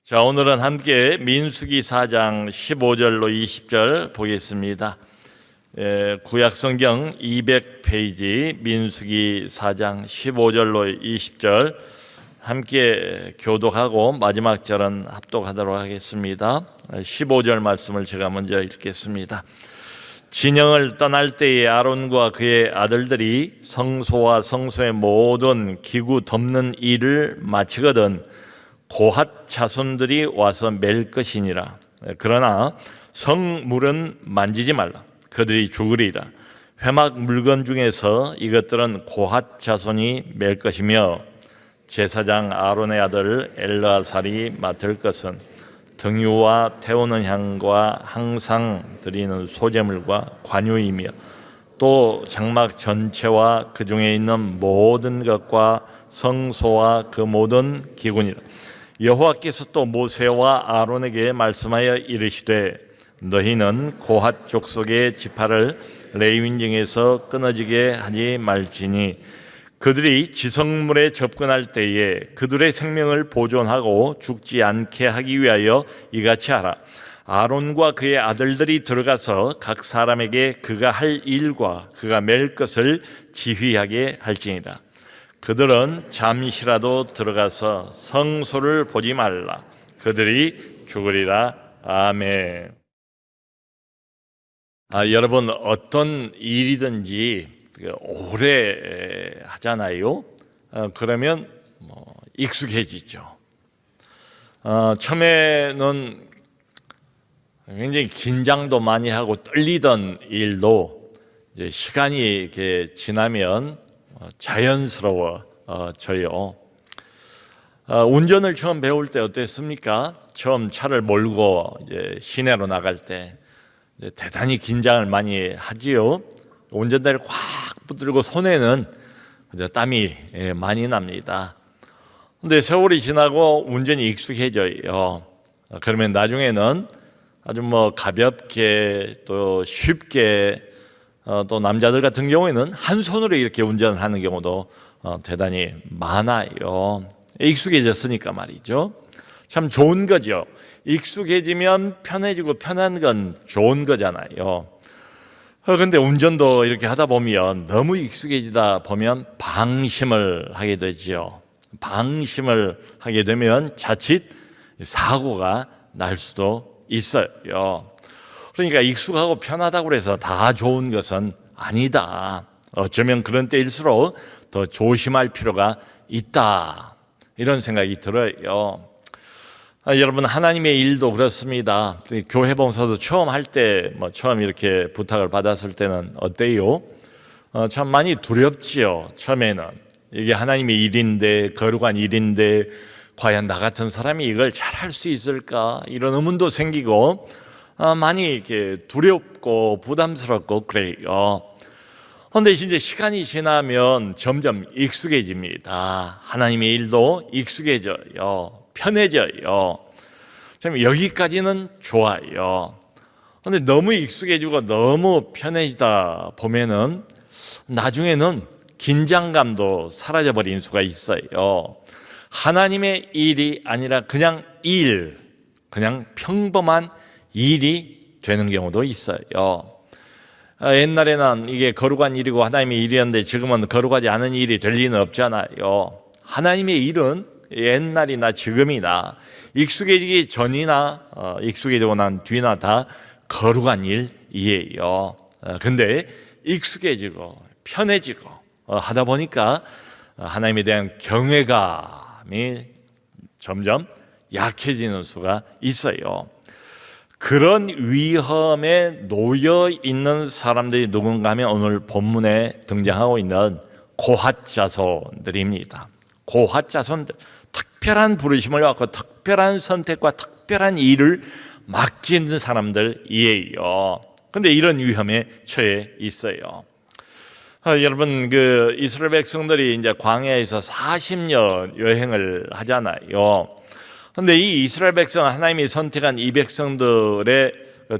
자, 오늘은 함께 민수기 4장 15절로 20절 보겠습니다. 구약성경 200페이지 민수기 4장 15절로 20절 함께 교독하고 마지막 절은 합독하도록 하겠습니다. 15절 말씀을 제가 먼저 읽겠습니다. 진영을 떠날 때에 아론과 그의 아들들이 성소와 성소의 모든 기구 덮는 일을 마치거든 고핫 자손들이 와서 맬 것이니라. 그러나 성물은 만지지 말라. 그들이 죽으리라. 회막 물건 중에서 이것들은 고핫 자손이 맬 것이며 제사장 아론의 아들 엘르아살이 맡을 것은 등유와 태우는 향과 항상 드리는 소제물과 관유이며 또 장막 전체와 그 중에 있는 모든 것과 성소와 그 모든 기구니라. 여호와께서 또 모세와 아론에게 말씀하여 이르시되 너희는 고핫 족속의 지파를 레위인 중에서 끊어지게 하지 말지니 그들이 지성물에 접근할 때에 그들의 생명을 보존하고 죽지 않게 하기 위하여 이같이 하라. 아론과 그의 아들들이 들어가서 각 사람에게 그가 할 일과 그가 맬 것을 지휘하게 할지니라. 그들은 잠시라도 들어가서 성소를 보지 말라. 그들이 죽으리라. 아멘. 여러분, 어떤 일이든지 오래 하잖아요. 그러면 익숙해지죠. 처음에는 굉장히 긴장도 많이 하고 떨리던 일도 이제 시간이 이렇게 지나면 자연스러워져요. 운전을 처음 배울 때 어땠습니까? 처음 차를 몰고 이제 시내로 나갈 때 이제 대단히 긴장을 많이 하지요. 운전대를 꽉 붙들고 손에는 이제 땀이 많이 납니다. 근데 세월이 지나고 운전이 익숙해져요. 그러면 나중에는 아주 가볍게 또 쉽게 또 남자들 같은 경우에는 한 손으로 이렇게 운전을 하는 경우도 대단히 많아요. 익숙해졌으니까 말이죠. 참 좋은 거죠. 익숙해지면 편해지고 편한 건 좋은 거잖아요. 그런데 운전도 이렇게 하다 보면 너무 익숙해지다 보면 방심을 하게 되죠. 방심을 하게 되면 자칫 사고가 날 수도 있어요. 그러니까 익숙하고 편하다고 해서 다 좋은 것은 아니다. 어쩌면 그런 때일수록 더 조심할 필요가 있다. 이런 생각이 들어요. 여러분, 하나님의 일도 그렇습니다. 교회 봉사도 처음 할 때, 처음 이렇게 부탁을 받았을 때는 어때요? 참 많이 두렵지요. 처음에는 이게 하나님의 일인데, 거룩한 일인데, 과연 나 같은 사람이 이걸 잘할 수 있을까? 이런 의문도 생기고, 많이 이렇게 두렵고 부담스럽고 그래요. 그런데 이제 시간이 지나면 점점 익숙해집니다. 하나님의 일도 익숙해져요. 편해져요. 참 여기까지는 좋아요. 그런데 너무 익숙해지고 너무 편해지다 보면은 나중에는 긴장감도 사라져버린 수가 있어요. 하나님의 일이 아니라 그냥 그냥 평범한 일이 되는 경우도 있어요. 옛날에는 이게 거룩한 일이고 하나님의 일이었는데 지금은 거룩하지 않은 일이 될 리는 없잖아요. 하나님의 일은 옛날이나 지금이나 익숙해지기 전이나 익숙해지고 난 뒤나 다 거룩한 일이에요. 근데 익숙해지고 편해지고 하다 보니까 하나님에 대한 경외감이 점점 약해지는 수가 있어요. 그런 위험에 놓여 있는 사람들이 누군가 하면 오늘 본문에 등장하고 있는 고핫 자손들입니다. 고핫 자손들, 특별한 부르심을 받고 특별한 선택과 특별한 일을 맡긴 사람들이에요. 그런데 이런 위험에 처해 있어요. 여러분, 이스라엘 백성들이 이제 광야에서 40년 여행을 하잖아요. 그런데 이 이스라엘 백성, 하나님이 선택한 이 백성들의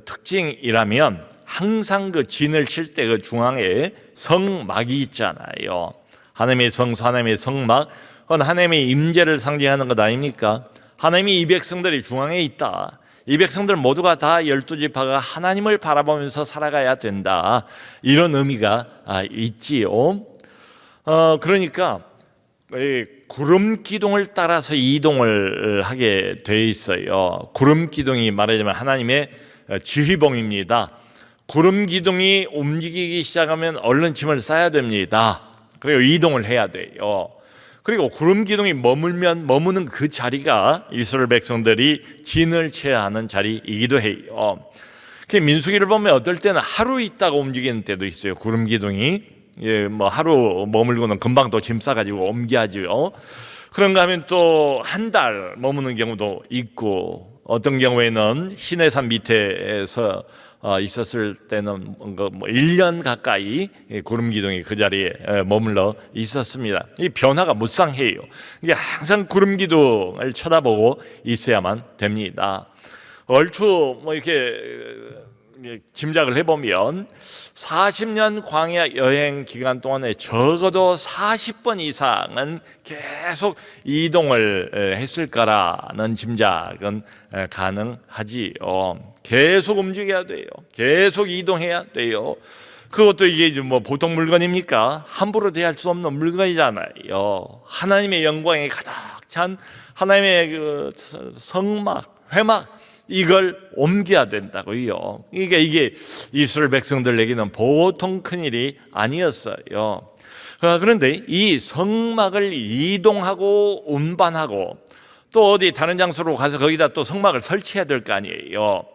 특징이라면 항상 진을 칠 때 중앙에 성막이 있잖아요. 하나님의 성소, 하나님의 성막, 그건 하나님의 임재를 상징하는 것 아닙니까? 하나님이 이 백성들이 중앙에 있다. 이 백성들 모두가 다 12지파가 하나님을 바라보면서 살아가야 된다. 이런 의미가 있지요. 그러니까 구름 기둥을 따라서 이동을 하게 돼 있어요. 구름 기둥이 말하자면 하나님의 지휘봉입니다. 구름 기둥이 움직이기 시작하면 얼른 짐을 싸야 됩니다. 그리고 이동을 해야 돼요. 그리고 구름 기둥이 머무는 그 자리가 이스라엘 백성들이 진을 쳐야 하는 자리이기도 해요. 민수기를 보면 어떨 때는 하루 있다가 움직이는 때도 있어요. 구름 기둥이 하루 머물고는 금방 또 짐 싸가지고 옮겨야죠. 그런가 하면 또 한 달 머무는 경우도 있고, 어떤 경우에는 시내산 밑에서 있었을 때는 1년 가까이 구름 기둥이 그 자리에 머물러 있었습니다. 이 변화가 무쌍해요. 이게 항상 구름 기둥을 쳐다보고 있어야만 됩니다. 얼추 이렇게 짐작을 해보면 40년 광야 여행 기간 동안에 적어도 40번 이상은 계속 이동을 했을 거라는 짐작은 가능하지요. 계속 움직여야 돼요. 계속 이동해야 돼요. 그것도 이게 보통 물건입니까? 함부로 대할 수 없는 물건이잖아요. 하나님의 영광이 가득 찬 하나님의 그 성막, 회막, 이걸 옮겨야 된다고요. 그러니까 이게 이스라엘 백성들에게는 보통 큰일이 아니었어요. 그런데 이 성막을 이동하고 운반하고 또 어디 다른 장소로 가서 거기다 또 성막을 설치해야 될 거 아니에요.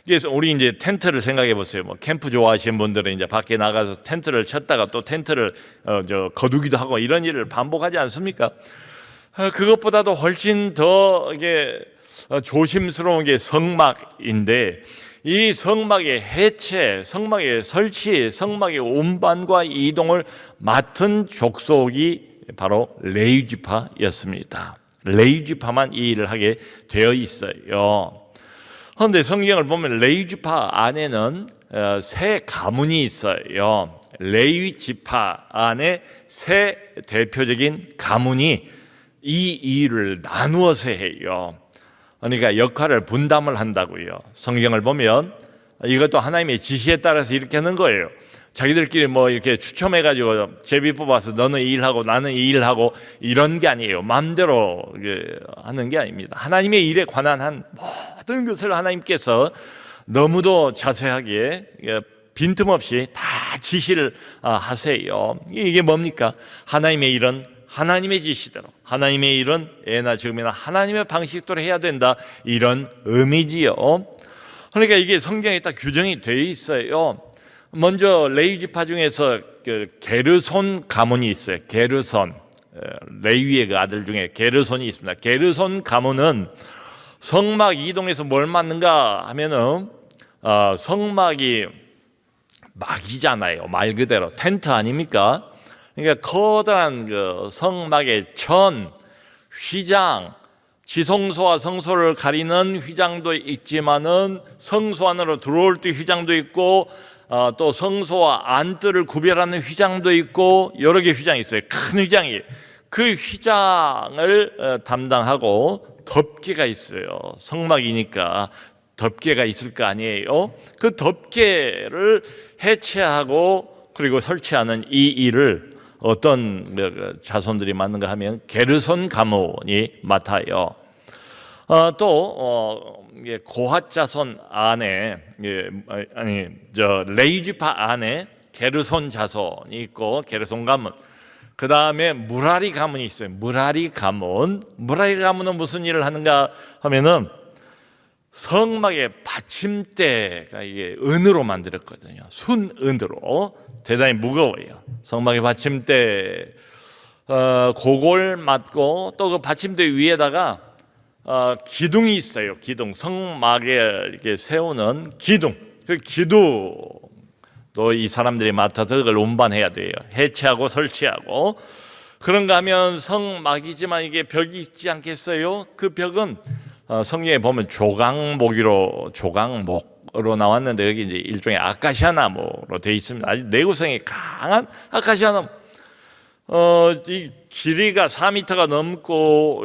그래서 우리 이제 텐트를 생각해 보세요. 캠프 좋아하시는 분들은 이제 밖에 나가서 텐트를 쳤다가 또 텐트를 거두기도 하고 이런 일을 반복하지 않습니까? 그것보다도 훨씬 더 이게 조심스러운 게 성막인데, 이 성막의 해체, 성막의 설치, 성막의 운반과 이동을 맡은 족속이 바로 레위지파였습니다. 레위지파만 이 일을 하게 되어 있어요. 그런데 성경을 보면 레위지파 안에는 세 가문이 있어요. 레위지파 안에 세 대표적인 가문이 이 일을 나누어서 해요. 그러니까 역할을 분담을 한다고요. 성경을 보면 이것도 하나님의 지시에 따라서 이렇게 하는 거예요. 자기들끼리 이렇게 추첨해가지고 제비 뽑아서 너는 이 일하고 나는 이 일하고 이런 게 아니에요. 마음대로 하는 게 아닙니다. 하나님의 일에 관한 한 모든 것을 하나님께서 너무도 자세하게 빈틈없이 다 지시를 하세요. 이게 뭡니까? 하나님의 일은 하나님의 지시대로, 하나님의 일은 예나 지금이나 하나님의 방식대로 해야 된다, 이런 의미지요. 그러니까 이게 성경에 딱 규정이 되어 있어요. 먼저 레위지파 중에서 게르손 가문이 있어요. 게르손, 레위의 그 아들 중에 게르손이 있습니다. 게르손 가문은 성막 이동에서 뭘 맡는가 하면은 성막이 막이잖아요. 말 그대로 텐트 아닙니까? 그러니까 커다란 그 성막의 천, 휘장, 지성소와 성소를 가리는 휘장도 있지만은 성소 안으로 들어올 때 휘장도 있고, 또 성소와 안뜰을 구별하는 휘장도 있고, 여러 개의 휘장이 있어요. 큰 휘장이. 그 휘장을 담당하고 덮개가 있어요. 성막이니까 덮개가 있을 거 아니에요. 그 덮개를 해체하고 그리고 설치하는 이 일을 어떤 자손들이 맡는가 하면 게르손 가문이 맡아요. 또 고핫 자손 안에 레위지파 안에 게르손 자손이 있고, 게르손 가문. 그 다음에 무라리 가문이 있어요. 무라리 가문은 무슨 일을 하는가 하면은 성막의 받침대가 이게 은으로 만들었거든요. 순은으로 대단히 무거워요. 성막의 받침대 그걸 맡고, 또 그 받침대 위에다가 기둥이 있어요. 기둥, 성막에 이렇게 세우는 기둥. 그 기둥도 이 사람들이 맡아서 그걸 운반해야 돼요. 해체하고 설치하고. 그런가 하면 성막이지만 이게 벽이 있지 않겠어요? 그 벽은 성경에 보면 조각목으로 나왔는데, 여기 이제 일종의 아카시아 나무로 되어 있습니다. 아주 내구성이 강한 아카시아 나무. 이 길이가 4m가 넘고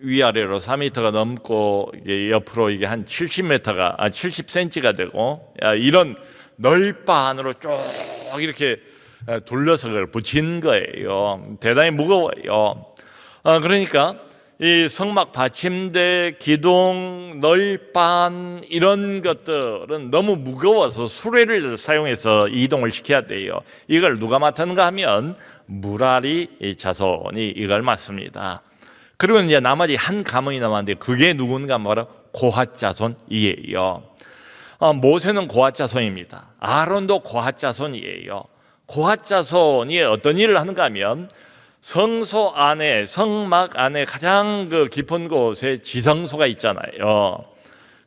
위아래로 4m가 넘고 이게 옆으로 이게 한 70cm가 되고 이런 널바 안으로 쭉 이렇게 둘러서 그걸 붙인 거예요. 대단히 무거워요. 그러니까 이 성막 받침대, 기둥, 널반 이런 것들은 너무 무거워서 수레를 사용해서 이동을 시켜야 돼요. 이걸 누가 맡았는가 하면 무라리 자손이 이걸 맡습니다. 그리고 이제 나머지 한 가문이 남았는데 그게 누군가 바로 고핫 자손이에요. 모세는 고핫 자손입니다. 아론도 고핫 자손이에요. 고핫 자손이 어떤 일을 하는가 하면 성소 안에, 성막 안에 가장 그 깊은 곳에 지성소가 있잖아요.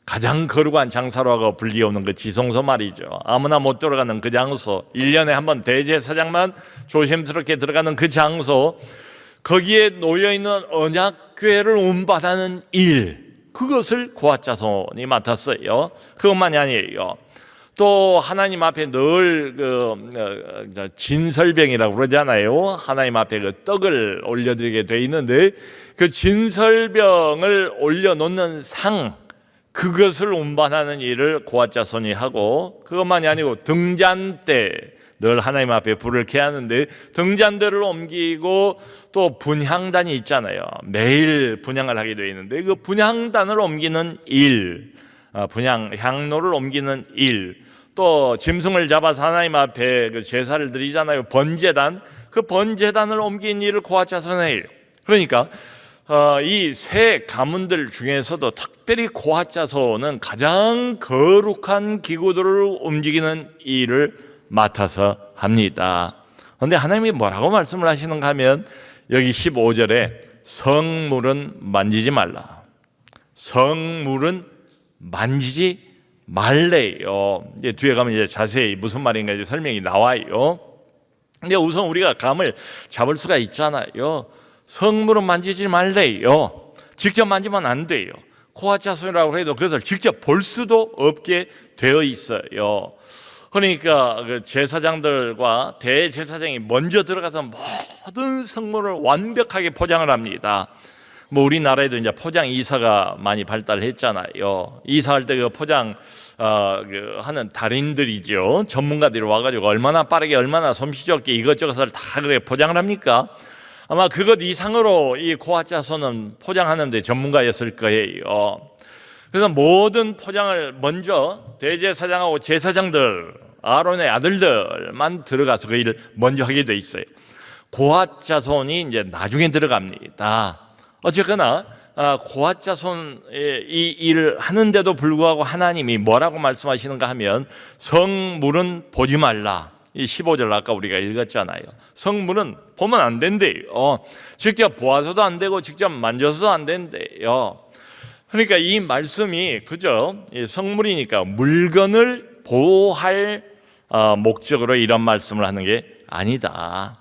가장 거룩한 장사로가 불리우는 그 지성소 말이죠. 아무나 못 들어가는 그 장소, 1년에 한 번 대제사장만 조심스럽게 들어가는 그 장소, 거기에 놓여있는 언약궤를 운반하는 일, 그것을 고핫 자손이 맡았어요. 그것만이 아니에요. 또 하나님 앞에 늘 진설병이라고 그러잖아요. 하나님 앞에 그 떡을 올려드리게 돼 있는데 그 진설병을 올려놓는 상, 그것을 운반하는 일을 고핫 자손이 하고, 그것만이 아니고 등잔대, 늘 하나님 앞에 불을 켜야 하는데 등잔대를 옮기고 또 분향단이 있잖아요. 매일 분향을 하게 되어 있는데 그 분향단을 옮기는 일, 향로를 옮기는 일, 또 짐승을 잡아서 하나님 앞에 그 제사를 드리잖아요. 번제단, 그 번제단을 옮긴 일을 고핫 자손의 일. 그러니까 이 세 가문들 중에서도 특별히 고핫 자손은 가장 거룩한 기구들을 움직이는 일을 맡아서 합니다. 그런데 하나님이 뭐라고 말씀을 하시는가 하면 여기 15절에 성물은 만지지 말라. 성물은 만지지 말래요. 이제 뒤에 가면 이제 자세히 무슨 말인가 이제 설명이 나와요. 근데 우선 우리가 감을 잡을 수가 있잖아요. 성물은 만지지 말래요. 직접 만지면 안 돼요. 고핫 자손이라고 해도 그것을 직접 볼 수도 없게 되어 있어요. 그러니까 그 제사장들과 대제사장이 먼저 들어가서 모든 성물을 완벽하게 포장을 합니다. 뭐 우리나라에도 이제 포장 이사가 많이 발달했잖아요. 이사할 때 그 포장 하는 달인들이죠. 전문가들이 와가지고 얼마나 빠르게, 얼마나 솜씨좋게 이것저것을 다 그렇게 포장을 합니까? 아마 그것 이상으로 이 고핫 자손은 포장하는데 전문가였을 거예요. 그래서 모든 포장을 먼저 대제사장하고 제사장들, 아론의 아들들만 들어가서 그 일을 먼저 하게 돼 있어요. 고핫 자손이 이제 나중에 들어갑니다. 어쨌거나 고핫 자손의 이 일을 하는데도 불구하고 하나님이 뭐라고 말씀하시는가 하면 성물은 보지 말라. 이 15절 아까 우리가 읽었잖아요. 성물은 보면 안 된대요. 직접 보아서도 안 되고 직접 만져서도 안 된대요. 그러니까 이 말씀이 그저 성물이니까 물건을 보호할 목적으로 이런 말씀을 하는 게 아니다.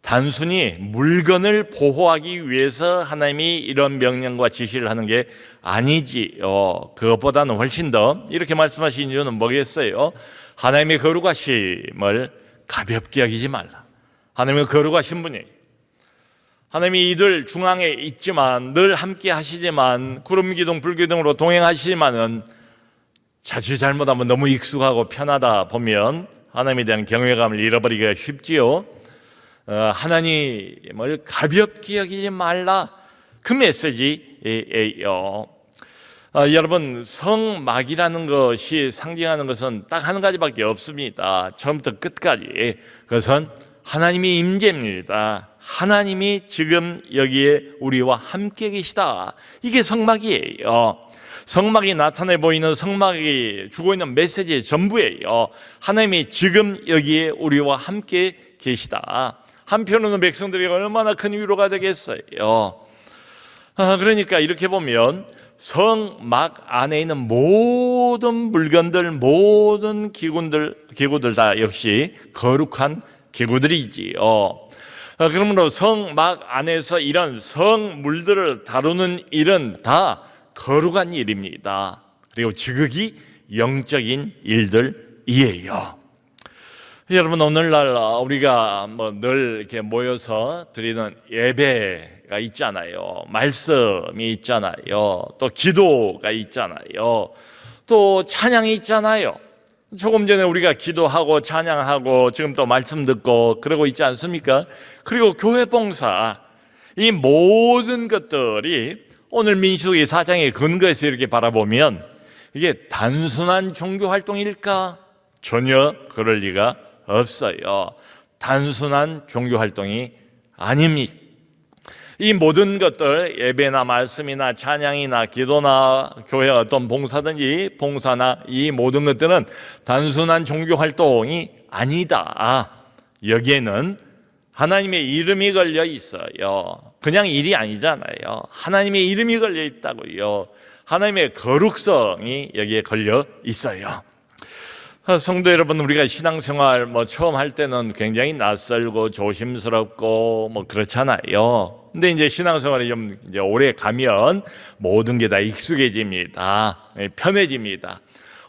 단순히 물건을 보호하기 위해서 하나님이 이런 명령과 지시를 하는 게 아니지요. 그것보다는 훨씬 더 이렇게 말씀하신 이유는 뭐겠어요? 하나님의 거룩하심을 가볍게 여기지 말라. 하나님의 거룩하신 분이에요. 하나님이 이들 중앙에 있지만, 늘 함께 하시지만, 구름기둥 불기둥으로 동행하시지만은 자칫 잘못하면 너무 익숙하고 편하다 보면 하나님에 대한 경외감을 잃어버리기가 쉽지요. 하나님을 가볍게 여기지 말라, 그 메시지예요. 여러분, 성막이라는 것이 상징하는 것은 딱 한 가지밖에 없습니다. 처음부터 끝까지 그것은 하나님의 임재입니다. 하나님이 지금 여기에 우리와 함께 계시다. 이게 성막이에요. 성막이 나타내 보이는, 성막이 주고 있는 메시지의 전부예요. 하나님이 지금 여기에 우리와 함께 계시다. 한편으로는 백성들이 얼마나 큰 위로가 되겠어요. 그러니까 이렇게 보면 성막 안에 있는 모든 물건들, 모든 기구들 다 역시 거룩한 기구들이지요. 그러므로 성막 안에서 이런 성물들을 다루는 일은 다 거룩한 일입니다. 그리고 지극히 영적인 일들이에요. 여러분, 오늘날 우리가 늘 이렇게 모여서 드리는 예배가 있잖아요. 말씀이 있잖아요. 또 기도가 있잖아요. 또 찬양이 있잖아요. 조금 전에 우리가 기도하고 찬양하고 지금 또 말씀 듣고 그러고 있지 않습니까? 그리고 교회 봉사, 이 모든 것들이 오늘 민수기 4장의 근거에서 이렇게 바라보면 이게 단순한 종교 활동일까? 전혀 그럴 리가 없어요. 단순한 종교 활동이 아닙니다. 이 모든 것들, 예배나 말씀이나 찬양이나 기도나 교회 어떤 봉사나 이 모든 것들은 단순한 종교 활동이 아니다. 여기에는 하나님의 이름이 걸려 있어요. 그냥 일이 아니잖아요. 하나님의 이름이 걸려 있다고요. 하나님의 거룩성이 여기에 걸려 있어요. 성도 여러분, 우리가 신앙생활 처음 할 때는 굉장히 낯설고 조심스럽고 그렇잖아요. 근데 이제 신앙생활이 좀 이제 오래 가면 모든 게 다 익숙해집니다. 편해집니다.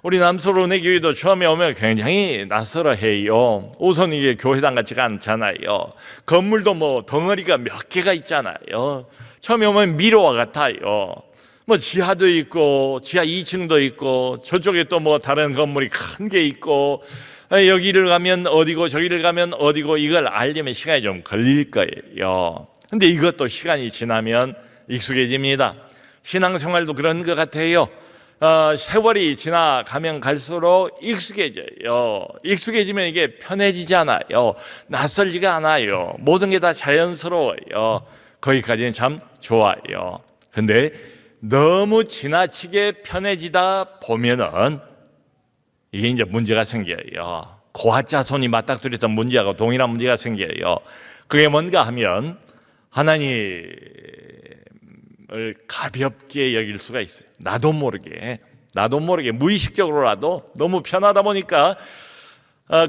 우리 남서론의 교회도 처음에 오면 굉장히 낯설어해요. 우선 이게 교회당 같지가 않잖아요. 건물도 덩어리가 몇 개가 있잖아요. 처음에 오면 미로와 같아요. 지하도 있고 지하 2층도 있고 저쪽에 또 다른 건물이 큰 게 있고 여기를 가면 어디고 저기를 가면 어디고 이걸 알려면 시간이 좀 걸릴 거예요. 근데 이것도 시간이 지나면 익숙해집니다. 신앙생활도 그런 것 같아요. 세월이 지나가면 갈수록 익숙해져요. 익숙해지면 이게 편해지잖아요. 낯설지가 않아요. 모든 게 다 자연스러워요. 거기까지는 참 좋아요. 근데 너무 지나치게 편해지다 보면은 이게 이제 문제가 생겨요. 고아자손이 맞닥뜨렸던 문제하고 동일한 문제가 생겨요. 그게 뭔가 하면 하나님을 가볍게 여길 수가 있어요. 나도 모르게 무의식적으로라도 너무 편하다 보니까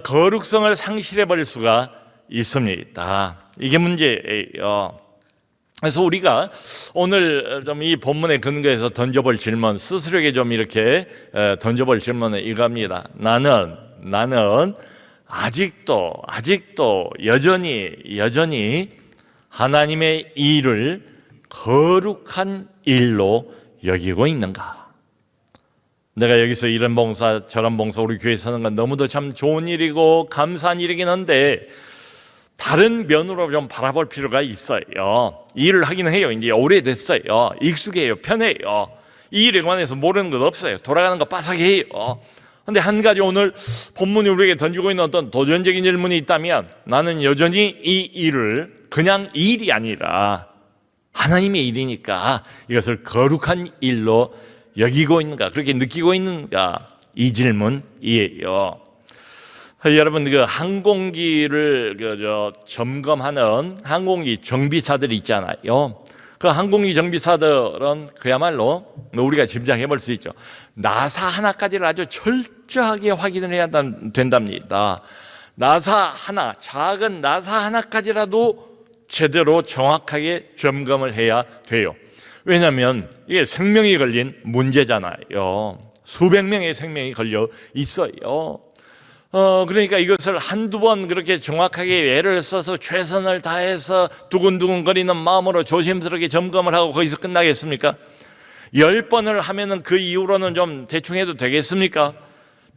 거룩성을 상실해 버릴 수가 있습니다. 이게 문제예요. 그래서 우리가 오늘 좀 이 본문의 근거에서 던져볼 질문, 스스로에게 좀 이렇게 던져볼 질문은 이겁니다. 나는 아직도 여전히 하나님의 일을 거룩한 일로 여기고 있는가? 내가 여기서 이런 봉사 저런 봉사 우리 교회에서 하는 건 너무도 참 좋은 일이고 감사한 일이긴 한데 다른 면으로 좀 바라볼 필요가 있어요. 이 일을 하긴 해요. 이제 오래됐어요. 익숙해요. 편해요. 이 일에 관해서 모르는 것 없어요. 돌아가는 거 빠삭해요. 그런데 한 가지 오늘 본문이 우리에게 던지고 있는 어떤 도전적인 질문이 있다면 나는 여전히 이 일을 그냥 일이 아니라 하나님의 일이니까 이것을 거룩한 일로 여기고 있는가, 그렇게 느끼고 있는가, 이 질문이에요. 여러분, 그 항공기를 점검하는 항공기 정비사들이 있잖아요. 그 항공기 정비사들은 그야말로 우리가 짐작해 볼 수 있죠. 나사 하나까지를 아주 철저하게 확인을 해야 된답니다. 작은 나사 하나까지라도 제대로 정확하게 점검을 해야 돼요. 왜냐하면 이게 생명이 걸린 문제잖아요. 수백 명의 생명이 걸려 있어요. 그러니까 이것을 한두 번 그렇게 정확하게 애를 써서 최선을 다해서 두근두근거리는 마음으로 조심스럽게 점검을 하고 거기서 끝나겠습니까? 10번을 하면은 그 이후로는 좀 대충 해도 되겠습니까?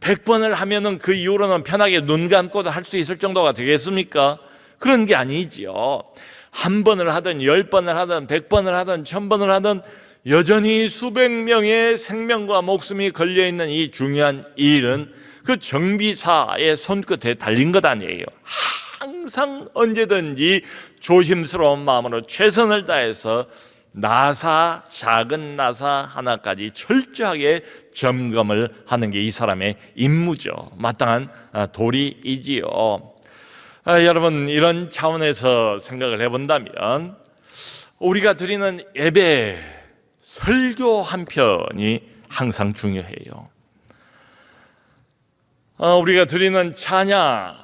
100번을 하면은 그 이후로는 편하게 눈 감고도 할 수 있을 정도가 되겠습니까? 그런 게 아니지요. 한 번을 하든 10번을 하든 100번을 하든 1000번을 하든 여전히 수백 명의 생명과 목숨이 걸려있는 이 중요한 일은 그 정비사의 손끝에 달린 것 아니에요. 항상 언제든지 조심스러운 마음으로 최선을 다해서 작은 나사 하나까지 철저하게 점검을 하는 게 이 사람의 임무죠. 마땅한 도리이지요. 여러분, 이런 차원에서 생각을 해본다면 우리가 드리는 예배, 설교 한 편이 항상 중요해요. 우리가 드리는 찬양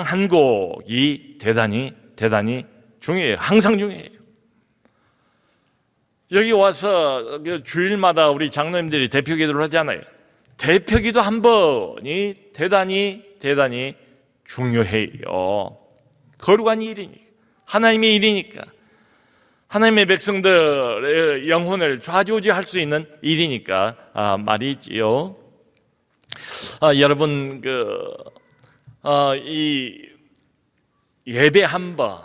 한 곡이 대단히 중요해요. 항상 중요해요. 여기 와서 주일마다 우리 장로님들이 대표기도를 하잖아요. 대표기도 한 번이 대단히 중요해요. 거룩한 일이니까, 하나님의 일이니까, 하나님의 백성들의 영혼을 좌지우지할 수 있는 일이니까 말이지요. 여러분 이 예배 한 번,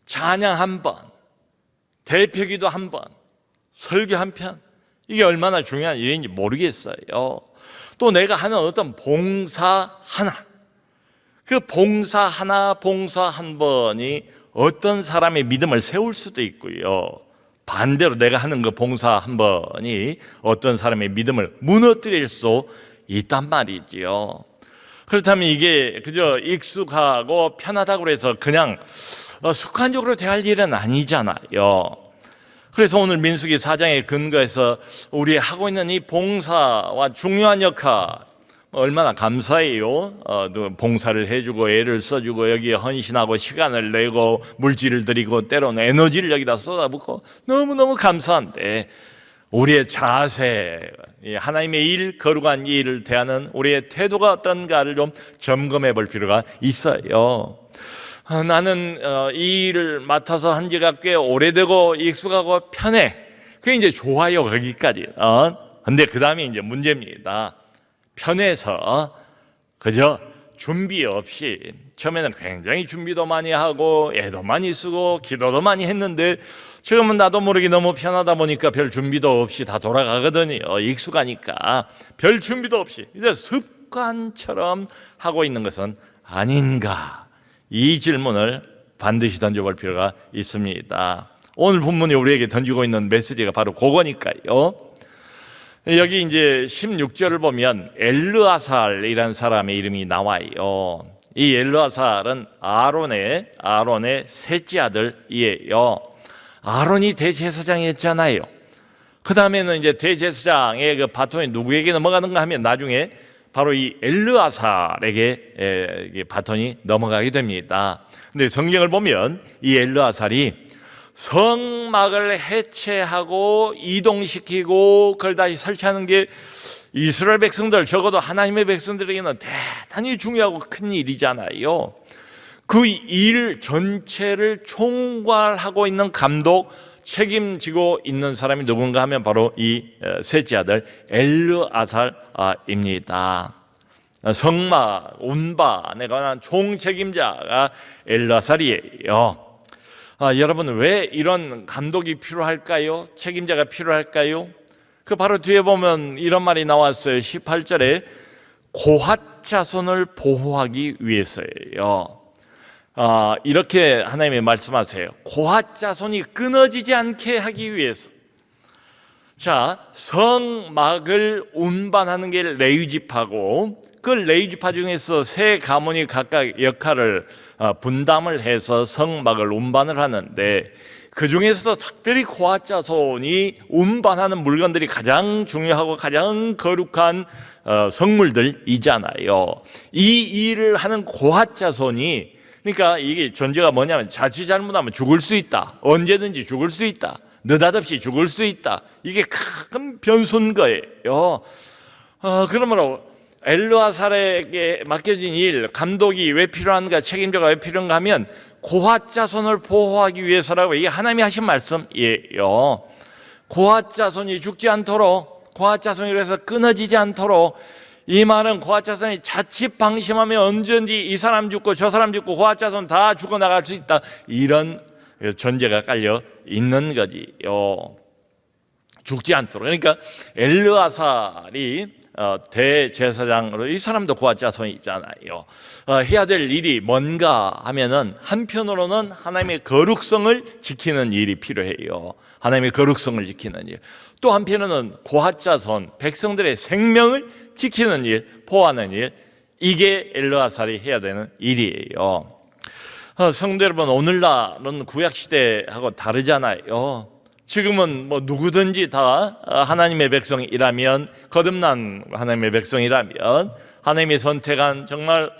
찬양 한 번, 대표기도 한 번, 설교 한 편, 이게 얼마나 중요한 일인지 모르겠어요. 또 내가 하는 어떤 봉사 하나, 그 봉사 하나, 봉사 한 번이 어떤 사람의 믿음을 세울 수도 있고요, 반대로 내가 하는 그 봉사 한 번이 어떤 사람의 믿음을 무너뜨릴 수도 있단 말이지요. 그렇다면 이게 그저 익숙하고 편하다고 해서 그냥 습관적으로 대할 일은 아니잖아요. 그래서 오늘 민수기 4장에 근거해서 우리 하고 있는 이 봉사와 중요한 역할, 얼마나 감사해요. 봉사를 해주고 애를 써주고 여기에 헌신하고 시간을 내고 물질을 들이고 때로는 에너지를 여기다 쏟아붓고 너무너무 감사한데, 우리의 자세, 하나님의 일, 거룩한 일을 대하는 우리의 태도가 어떤가를 좀 점검해 볼 필요가 있어요. 나는 이 일을 맡아서 한 지가 꽤 오래되고 익숙하고 편해. 그게 이제 좋아요, 거기까지. 근데 그 다음에 이제 문제입니다. 편해서 그저 준비 없이, 처음에는 굉장히 준비도 많이 하고 애도 많이 쓰고 기도도 많이 했는데 지금은 나도 모르게 너무 편하다 보니까 별 준비도 없이 다 돌아가거든요. 익숙하니까 별 준비도 없이 이제 습관처럼 하고 있는 것은 아닌가, 이 질문을 반드시 던져볼 필요가 있습니다. 오늘 본문이 우리에게 던지고 있는 메시지가 바로 그거니까요. 여기 이제 16절을 보면 엘르아살이라는 사람의 이름이 나와요. 이 엘르아살은 아론의 셋째 아들이에요. 아론이 대제사장이었잖아요. 그 다음에는 이제 대제사장의 그 바톤이 누구에게 넘어가는가 하면 나중에 바로 이 엘르아살에게 바톤이 넘어가게 됩니다. 근데 성경을 보면 이 엘르아살이 성막을 해체하고 이동시키고 그걸 다시 설치하는 게 이스라엘 백성들, 적어도 하나님의 백성들에게는 대단히 중요하고 큰 일이잖아요. 그 일 전체를 총괄하고 있는 감독, 책임지고 있는 사람이 누군가 하면 바로 이 셋째 아들 엘르아살입니다. 성막 운반에 관한 총책임자가 엘르아살이에요. 여러분, 왜 이런 감독이 필요할까요? 책임자가 필요할까요? 그 바로 뒤에 보면 이런 말이 나왔어요. 18절에 고핫 자손을 보호하기 위해서예요. 이렇게 하나님이 말씀하세요. 고핫 자손이 끊어지지 않게 하기 위해서. 자, 성막을 운반하는 게 레위지파고, 그 레위지파 중에서 세 가문이 각각 역할을 분담을 해서 성막을 운반을 하는데, 그 중에서도 특별히 고핫 자손이 운반하는 물건들이 가장 중요하고 가장 거룩한 성물들이잖아요. 이 일을 하는 고핫 자손이, 그러니까 이게 존재가 뭐냐면 자칫 잘못하면 죽을 수 있다, 언제든지 죽을 수 있다, 느닷없이 죽을 수 있다, 이게 큰 변수인 거예요. 그러므로 엘르아살에게 맡겨진 일, 감독이 왜 필요한가, 책임자가 왜 필요한가 하면 고핫 자손을 보호하기 위해서라고, 이게 하나님이 하신 말씀이에요. 고핫 자손이 죽지 않도록, 고핫 자손이 그래서 끊어지지 않도록, 이 말은 고핫 자손이 자칫 방심하면 언제든지 이 사람 죽고 저 사람 죽고 고핫 자손 다 죽어나갈 수 있다, 이런 전제가 깔려 있는 거지요. 죽지 않도록. 그러니까 엘르아살이 대제사장으로, 이 사람도 고핫 자손이잖아요. 해야 될 일이 뭔가 하면은 한편으로는 하나님의 거룩성을 지키는 일이 필요해요. 하나님의 거룩성을 지키는 일. 또 한편으로는 고핫 자손, 백성들의 생명을 지키는 일, 보호하는 일, 이게 엘르아살이 해야 되는 일이에요. 성도 여러분, 오늘날은 구약시대하고 다르잖아요. 지금은 뭐 누구든지 다 하나님의 백성이라면, 거듭난 하나님의 백성이라면, 하나님이 선택한 정말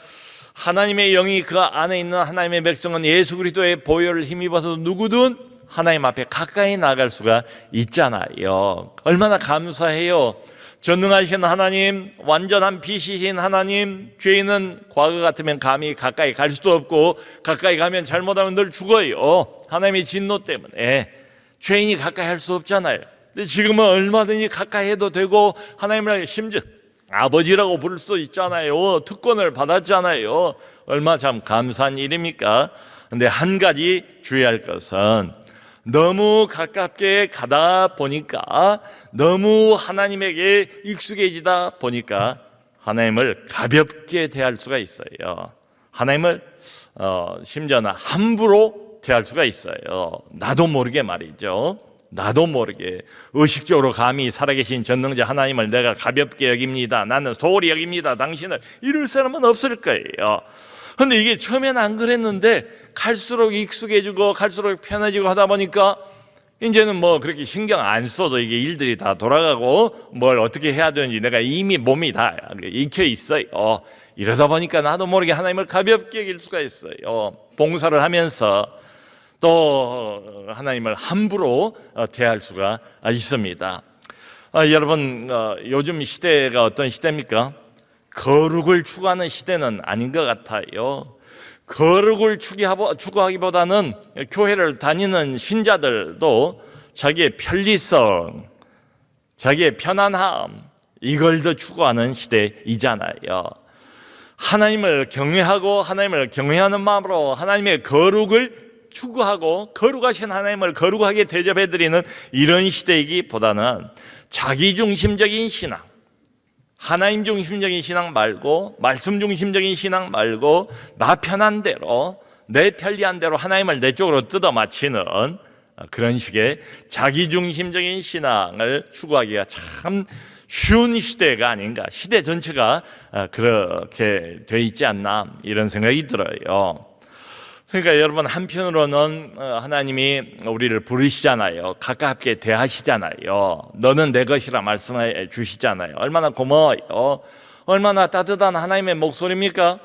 하나님의 영이 그 안에 있는 하나님의 백성은 예수 그리스도의 보혈을 힘입어서 누구든 하나님 앞에 가까이 나갈 수가 있잖아요. 얼마나 감사해요. 전능하신 하나님, 완전한 빛이신 하나님, 죄인은 과거 같으면 감히 가까이 갈 수도 없고 가까이 가면 잘못하면 늘 죽어요. 하나님의 진노 때문에 죄인이 가까이 할 수 없잖아요. 근데 지금은 얼마든지 가까이 해도 되고 하나님을 심지어 아버지라고 부를 수 있잖아요. 특권을 받았잖아요. 얼마 참 감사한 일입니까? 근데 한 가지 주의할 것은 너무 가깝게 가다 보니까, 너무 하나님에게 익숙해지다 보니까 하나님을 가볍게 대할 수가 있어요. 하나님을 심지어는 함부로 대할 수가 있어요. 나도 모르게 말이죠. 나도 모르게 의식적으로 감히 살아계신 전능자 하나님을 내가 가볍게 여깁니다, 나는 소홀히 여깁니다, 당신을, 이럴 사람은 없을 거예요. 근데 이게 처음에는 안 그랬는데 갈수록 익숙해지고 갈수록 편해지고 하다 보니까 이제는 뭐 그렇게 신경 안 써도 이게 일들이 다 돌아가고 뭘 어떻게 해야 되는지 내가 이미 몸이 다 익혀 있어요. 이러다 보니까 나도 모르게 하나님을 가볍게 여길 수가 있어요. 봉사를 하면서 또 하나님을 함부로 대할 수가 있습니다. 여러분, 요즘 시대가 어떤 시대입니까? 거룩을 추구하는 시대는 아닌 것 같아요. 거룩을 추구하기보다는 교회를 다니는 신자들도 자기의 편리성, 자기의 편안함, 이걸 더 추구하는 시대이잖아요. 하나님을 경외하고 하나님을 경외하는 마음으로 하나님의 거룩을 추구하고 거룩하신 하나님을 거룩하게 대접해드리는 이런 시대이기보다는 자기중심적인 신앙, 하나님 중심적인 신앙 말고, 말씀 중심적인 신앙 말고, 나 편한 대로, 내 편리한 대로 하나님을 내 쪽으로 뜯어 맞히는 그런 식의 자기 중심적인 신앙을 추구하기가 참 쉬운 시대가 아닌가, 시대 전체가 그렇게 돼 있지 않나, 이런 생각이 들어요. 그러니까 여러분, 한편으로는 하나님이 우리를 부르시잖아요. 가깝게 대하시잖아요. 너는 내 것이라 말씀해 주시잖아요. 얼마나 고마워요. 얼마나 따뜻한 하나님의 목소리입니까?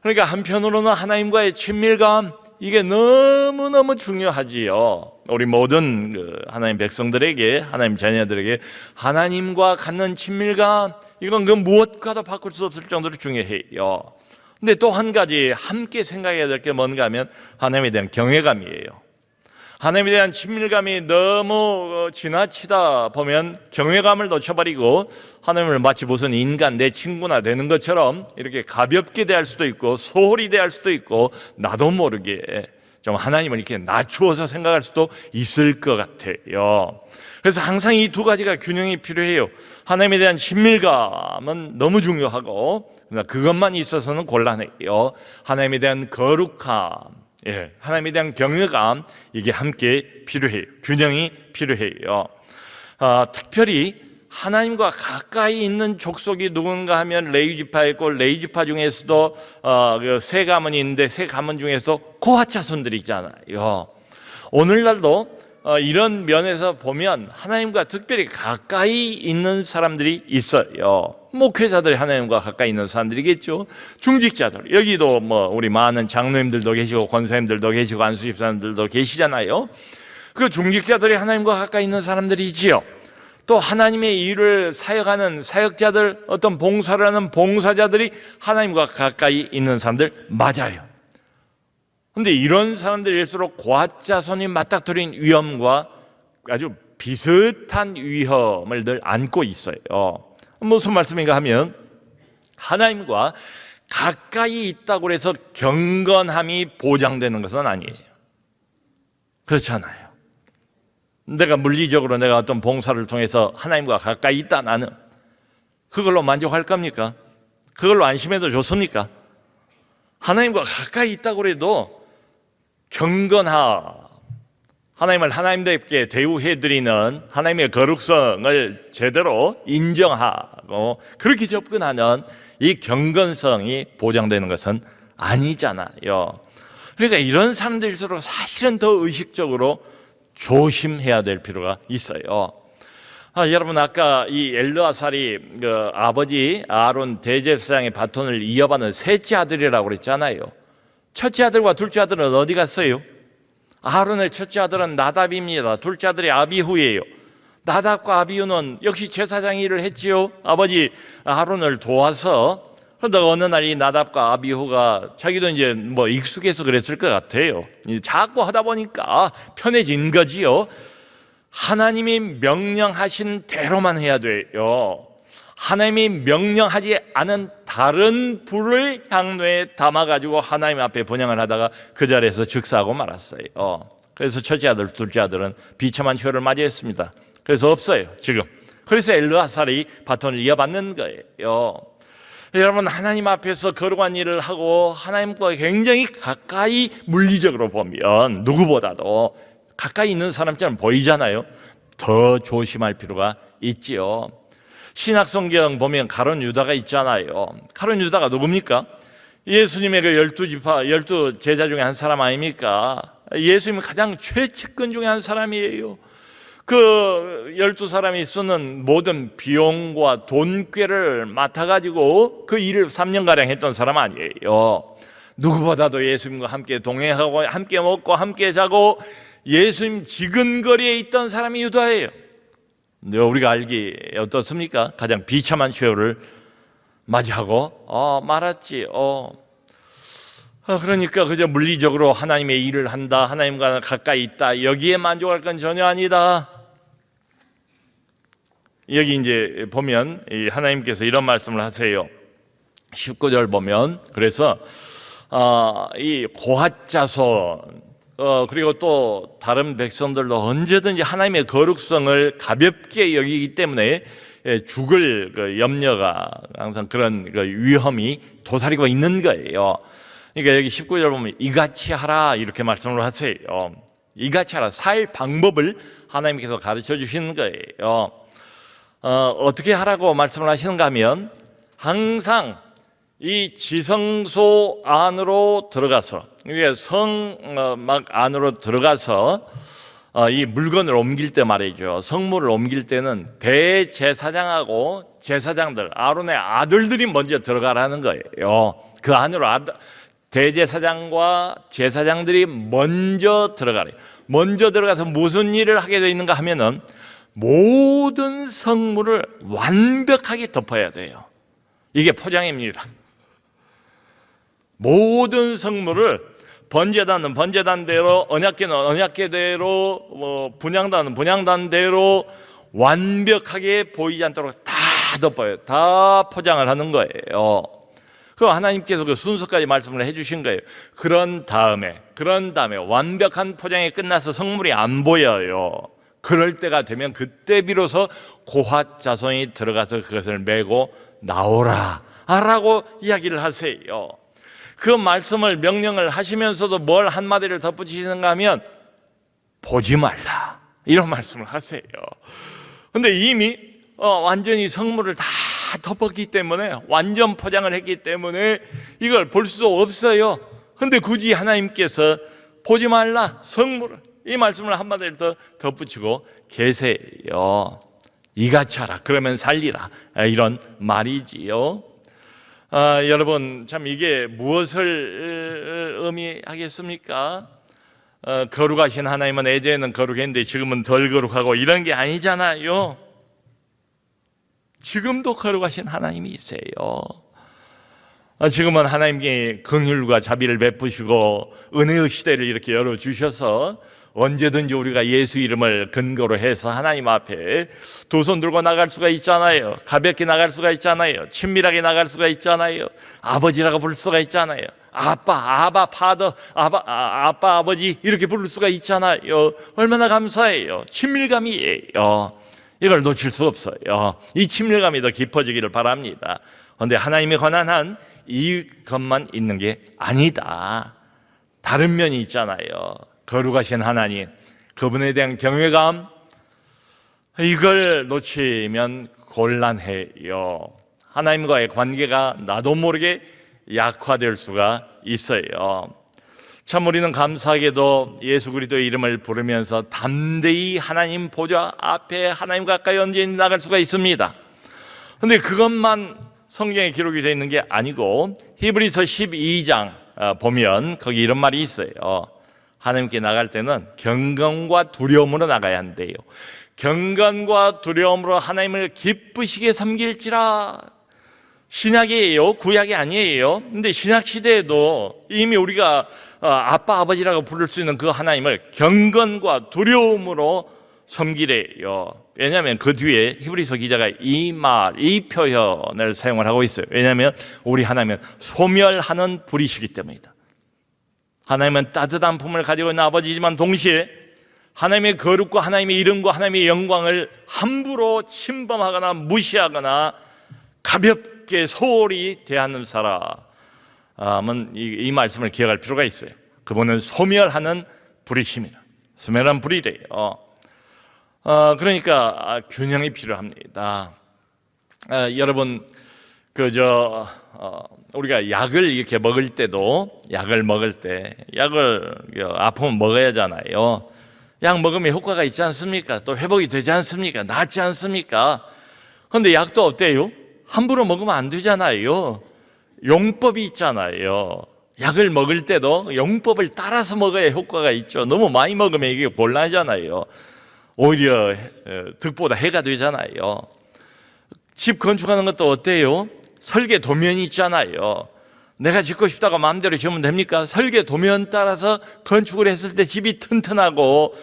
그러니까 한편으로는 하나님과의 친밀감, 이게 너무너무 중요하지요. 우리 모든 하나님 백성들에게, 하나님 자녀들에게 하나님과 갖는 친밀감, 이건 그 무엇과도 바꿀 수 없을 정도로 중요해요. 근데 또 한 가지 함께 생각해야 될 게 뭔가 하면 하나님에 대한 경외감이에요. 하나님에 대한 친밀감이 너무 지나치다 보면 경외감을 놓쳐버리고 하나님을 마치 무슨 인간, 내 친구나 되는 것처럼 이렇게 가볍게 대할 수도 있고 소홀히 대할 수도 있고 나도 모르게 좀 하나님을 이렇게 낮추어서 생각할 수도 있을 것 같아요. 그래서 항상 이 두 가지가 균형이 필요해요. 하나님에 대한 친밀감은 너무 중요하고 그것만 있어서는 곤란해요. 하나님에 대한 거룩함, 하나님에 대한 경외감, 이게 함께 필요해요. 균형이 필요해요. 특별히 하나님과 가까이 있는 족속이 누군가 하면 레위 지파에 있고, 레위 지파 중에서도 세 가문이 있는데 세 가문 중에서도 고핫 자손들이 있잖아요. 오늘날도 이런 면에서 보면 하나님과 특별히 가까이 있는 사람들이 있어요. 목회자들이 하나님과 가까이 있는 사람들이겠죠. 중직자들, 여기도 뭐 우리 많은 장로님들도 계시고 권사님들도 계시고 안수집사님들도 계시잖아요. 그 중직자들이 하나님과 가까이 있는 사람들이지요. 또 하나님의 일을 사역하는 사역자들, 어떤 봉사를 하는 봉사자들이 하나님과 가까이 있는 사람들 맞아요. 근데 이런 사람들일수록 고핫 자손이 맞닥뜨린 위험과 아주 비슷한 위험을 늘 안고 있어요. 무슨 말씀인가 하면 하나님과 가까이 있다고 해서 경건함이 보장되는 것은 아니에요. 그렇잖아요. 내가 물리적으로 내가 어떤 봉사를 통해서 하나님과 가까이 있다, 나는 그걸로 만족할 겁니까? 그걸로 안심해도 좋습니까? 하나님과 가까이 있다고 해도 경건함, 하나님을 하나님답게 대우해드리는 하나님의 거룩성을 제대로 인정하고 그렇게 접근하는 이 경건성이 보장되는 것은 아니잖아요. 그러니까 이런 사람들일수록 사실은 더 의식적으로 조심해야 될 필요가 있어요. 여러분, 아까 이 엘르아살이 아버지 아론 대제사장의 바톤을 이어받는 셋째 아들이라고 그랬잖아요. 첫째 아들과 둘째 아들은 어디 갔어요? 아론의 첫째 아들은 나답입니다. 둘째 아들이 아비후예요. 나답과 아비후는 역시 제사장 일을 했지요. 아버지 아론을 도와서. 그러다가 어느 날 이 나답과 아비후가 자기도 이제 뭐 익숙해서 그랬을 것 같아요. 자꾸 하다 보니까 편해진 거지요. 하나님이 명령하신 대로만 해야 돼요. 하나님이 명령하지 않은 다른 불을 향로에 담아가지고 하나님 앞에 번향을 하다가 그 자리에서 즉사하고 말았어요. 그래서 첫째 아들, 둘째 아들은 비참한 최후를 맞이했습니다. 그래서 없어요 지금. 그래서 엘르아살이 바톤을 이어받는 거예요. 여러분, 하나님 앞에서 거룩한 일을 하고 하나님과 굉장히 가까이 물리적으로 보면 누구보다도 가까이 있는 사람처럼 보이잖아요. 더 조심할 필요가 있지요. 신약성경 보면 가룟 유다가 있잖아요. 가룟 유다가 누굽니까? 예수님의 그 12 제자 중에 한 사람 아닙니까? 예수님은 가장 최측근 중에 한 사람이에요. 그 12사람이 쓰는 모든 비용과 돈꾀를 맡아가지고 그 일을 3년가량 했던 사람 아니에요. 누구보다도 예수님과 함께 동행하고 함께 먹고 함께 자고 예수님 지근거리에 있던 사람이 유다예요. 우리가 알기 어떻습니까? 가장 비참한 최후를 맞이하고 말았지. 그러니까 그저 물리적으로 하나님의 일을 한다, 하나님과 가까이 있다, 여기에 만족할 건 전혀 아니다. 여기 이제 보면 하나님께서 이런 말씀을 하세요. 19절 보면, 그래서 이 고핫 자손 그리고 또 다른 백성들도 언제든지 하나님의 거룩성을 가볍게 여기기 때문에 죽을 염려가 항상 그런 위험이 도사리고 있는 거예요. 그러니까 여기 19절 보면 이같이 하라 이렇게 말씀을 하세요. 이같이 하라, 살 방법을 하나님께서 가르쳐 주시는 거예요. 어떻게 하라고 말씀을 하시는가 하면 항상 이 지성소 안으로 들어가서, 그러니까 성막 안으로 들어가서 이 물건을 옮길 때 말이죠. 성물을 옮길 때는 대제사장하고 제사장들, 아론의 아들들이 먼저 들어가라는 거예요. 그 안으로 대제사장과 제사장들이 먼저 들어가래요. 먼저 들어가서 무슨 일을 하게 되어 있는가 하면은 모든 성물을 완벽하게 덮어야 돼요. 이게 포장입니다. 모든 성물을 번제단은 번제단대로, 언약궤는 언약궤대로, 분향단은 분향단대로 완벽하게 보이지 않도록 다 덮어요. 다 포장을 하는 거예요. 그 하나님께서 그 순서까지 말씀을 해주신 거예요. 그런 다음에 완벽한 포장이 끝나서 성물이 안 보여요. 그럴 때가 되면 그때 비로소 고핫 자손이 들어가서 그것을 메고 나오라 라고 이야기를 하세요. 그 말씀을 명령을 하시면서도 뭘 한마디를 덧붙이시는가 하면 보지 말라 이런 말씀을 하세요. 근데 이미 완전히 성물을 다 덮었기 때문에, 완전 포장을 했기 때문에 이걸 볼 수 없어요. 근데 굳이 하나님께서 보지 말라 성물을, 이 말씀을 한마디를 더 덧붙이고 계세요. 이같이 하라 그러면 살리라 이런 말이지요. 여러분, 참 이게 무엇을 의미하겠습니까? 거룩하신 하나님은 예전에는 거룩했는데 지금은 덜 거룩하고 이런 게 아니잖아요. 지금도 거룩하신 하나님이 있어요. 지금은 하나님께 긍휼과 자비를 베푸시고 은혜의 시대를 이렇게 열어주셔서 언제든지 우리가 예수 이름을 근거로 해서 하나님 앞에 두 손 들고 나갈 수가 있잖아요. 가볍게 나갈 수가 있잖아요. 친밀하게 나갈 수가 있잖아요. 아버지라고 부를 수가 있잖아요. 아빠, 파더, 아빠, 아버지 이렇게 부를 수가 있잖아요. 얼마나 감사해요. 친밀감이에요. 이걸 놓칠 수 없어요. 이 친밀감이 더 깊어지기를 바랍니다. 그런데 하나님에 관한 한 이것만 있는 게 아니다. 다른 면이 있잖아요. 거룩하신 하나님, 그분에 대한 경외감, 이걸 놓치면 곤란해요. 하나님과의 관계가 나도 모르게 약화될 수가 있어요. 참 우리는 감사하게도 예수 그리스도의 이름을 부르면서 담대히 하나님 보좌 앞에 하나님 가까이 언제든지 나갈 수가 있습니다. 그런데 그것만 성경에 기록이 되어 있는 게 아니고 히브리서 12장 보면 거기 이런 말이 있어요. 하나님께 나갈 때는 경건과 두려움으로 나가야 한대요. 경건과 두려움으로 하나님을 기쁘시게 섬길지라. 신약이에요, 구약이 아니에요. 근데 신약 시대에도 이미 우리가 아빠 아버지라고 부를 수 있는 그 하나님을 경건과 두려움으로 섬기래요. 왜냐하면 그 뒤에 히브리서 기자가 이 표현을 사용을 하고 있어요. 왜냐하면 우리 하나님은 소멸하는 불이시기 때문이다. 하나님은 따뜻한 품을 가지고 있는 아버지지만 동시에 하나님의 거룩과 하나님의 이름과 하나님의 영광을 함부로 침범하거나 무시하거나 가볍게 소홀히 대하는 사람은 이 말씀을 기억할 필요가 있어요. 그분은 소멸하는 불이십니다. 소멸한 불이래요. 그러니까 균형이 필요합니다. 여러분, 우리가 약을 이렇게 먹을 때도 약을 아프면 먹어야 하잖아요. 약 먹으면 효과가 있지 않습니까? 또 회복이 되지 않습니까? 낫지 않습니까? 그런데 약도 어때요? 함부로 먹으면 안 되잖아요. 용법이 있잖아요. 약을 먹을 때도 용법을 따라서 먹어야 효과가 있죠. 너무 많이 먹으면 이게 곤란하잖아요. 오히려 득보다 해가 되잖아요. 집 건축하는 것도 어때요? 설계 도면이 있잖아요. 내가 짓고 싶다고 마음대로 지으면 됩니까? 설계 도면 따라서 건축을 했을 때 집이 튼튼하고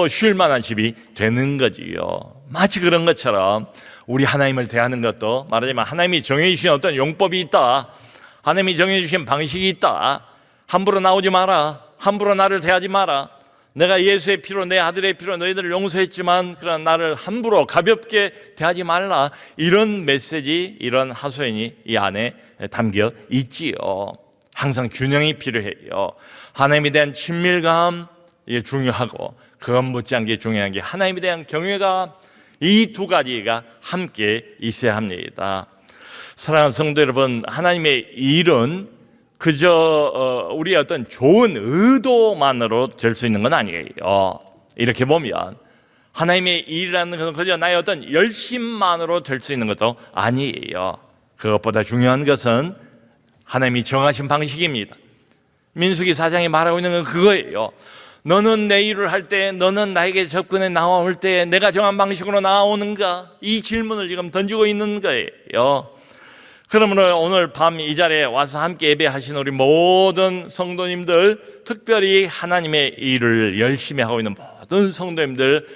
쉴 만한 집이 되는 거지요. 마치 그런 것처럼 우리 하나님을 대하는 것도 말하자면 하나님이 정해주신 어떤 용법이 있다. 하나님이 정해주신 방식이 있다. 함부로 나오지 마라. 함부로 나를 대하지 마라. 내가 예수의 피로 내 아들의 피로 너희들을 용서했지만 그러나 나를 함부로 가볍게 대하지 말라. 이런 메시지, 이런 하소연이 이 안에 담겨 있지요. 항상 균형이 필요해요. 하나님에 대한 친밀감 중요하고 그것 못지않게 중요한 게 하나님에 대한 경외감, 이 두 가지가 함께 있어야 합니다. 사랑하는 성도 여러분, 하나님의 일은 그저 우리의 어떤 좋은 의도만으로 될 수 있는 건 아니에요. 이렇게 보면 하나님의 일이라는 것은 그저 나의 어떤 열심만으로 될 수 있는 것도 아니에요. 그것보다 중요한 것은 하나님이 정하신 방식입니다. 민수기 4장에 말하고 있는 건 그거예요. 너는 내 일을 할 때, 너는 나에게 접근해 나올 때 내가 정한 방식으로 나오는가? 이 질문을 지금 던지고 있는 거예요. 그러므로 오늘 밤 이 자리에 와서 함께 예배하신 우리 모든 성도님들, 특별히 하나님의 일을 열심히 하고 있는 모든 성도님들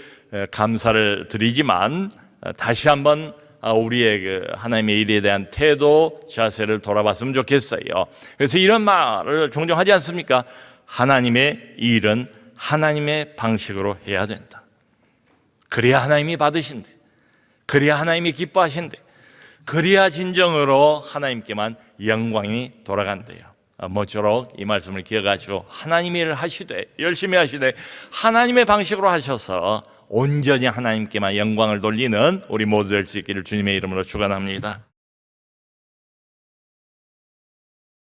감사를 드리지만 다시 한번 우리의 그 하나님의 일에 대한 태도, 자세를 돌아봤으면 좋겠어요. 그래서 이런 말을 종종 하지 않습니까? 하나님의 일은 하나님의 방식으로 해야 된다. 그래야 하나님이 받으신대. 그래야 하나님이 기뻐하신대. 그래야 진정으로 하나님께만 영광이 돌아간대요. 모쪼록 이 말씀을 기억하시고 하나님의 일을 하시되 열심히 하시되 하나님의 방식으로 하셔서 온전히 하나님께만 영광을 돌리는 우리 모두 될 수 있기를 주님의 이름으로 축원합니다.